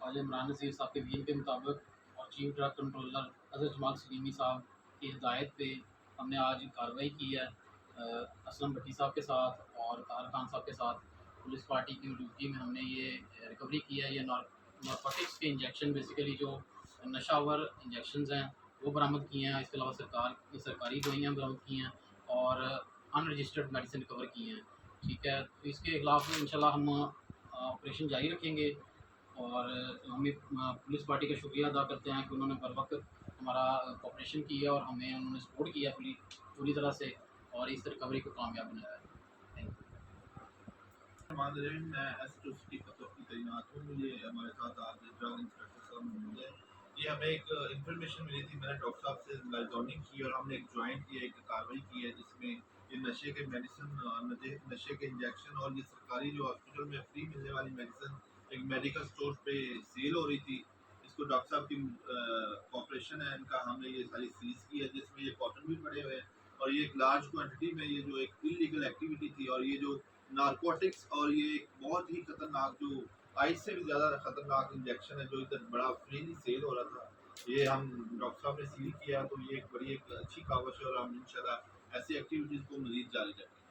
ख्वाजा इमरान नज़ीर साहब के विज़न के मुताबिक और चीफ ड्रग कंट्रोलर हज़रत जमाल सलीमी साहब की हिदायत पे हमने आज कार्रवाई की है असलम भट्टी साहब के साथ और तार खान साहब के साथ। पुलिस पार्टी की मौजूदगी में हमने ये रिकवरी किया है। ये नारकोटिक्स के इंजेक्शन बेसिकली जो नशावर इंजेक्शंस हैं वो बरामद किए हैं। इसके अलावा सरकारी दवाइयाँ बरामद की हैं और अनरजिस्टर्ड मेडिसिन रिकवर की हैं। ठीक है, तो इसके खिलाफ इंशाल्लाह हम ऑपरेशन जारी रखेंगे और हमें पुलिस पार्टी का शुक्रिया अदा करते हैं कि उन्होंने बर वक्त हमारा कोऑपरेशन किया और हमें उन्होंने सपोर्ट किया पूरी तरह से और इस रिकवरी को कामयाब बनाया है। Thank you. मैं एसटी पतों की तैनात हूँ। ये हमारे साथ आज ड्रग इंस्पेक्टर साहब मौजूद है। ये हमें एक इन्फॉर्मेशन मिली थी, मैंने डॉक्टर साहब से लाइजॉनिंग की और हमने एक ज्वाइंट की एक कार्रवाई की है जिसमें ये नशे के मेडिसिन, नशे के इंजेक्शन और ये सरकारी जो हॉस्पिटल में फ्री मिलने वाली मेडिसिन एक मेडिकल स्टोर पे सेल हो रही थी। इसको डॉक्टर साहब की कॉपरेशन है इनका, हमने ये सारी सीज की है जिसमें ये कॉटन भी पड़े हुए हैं और ये एक लार्ज क्वांटिटी में ये जो एक इलीगल एक्टिविटी थी और ये जो नारकोटिक्स और ये एक बहुत ही खतरनाक जो आइस से भी ज़्यादा खतरनाक इंजेक्शन है जो इधर बड़ा फ्रीली सेल हो रहा था, ये हम डॉक्टर साहब ने सील किया। तो ये एक बड़ी एक अच्छी कावश है और हम इंशाल्लाह ऐसी एक्टिविटीज़ को मज़ीद जारी रखेंगे।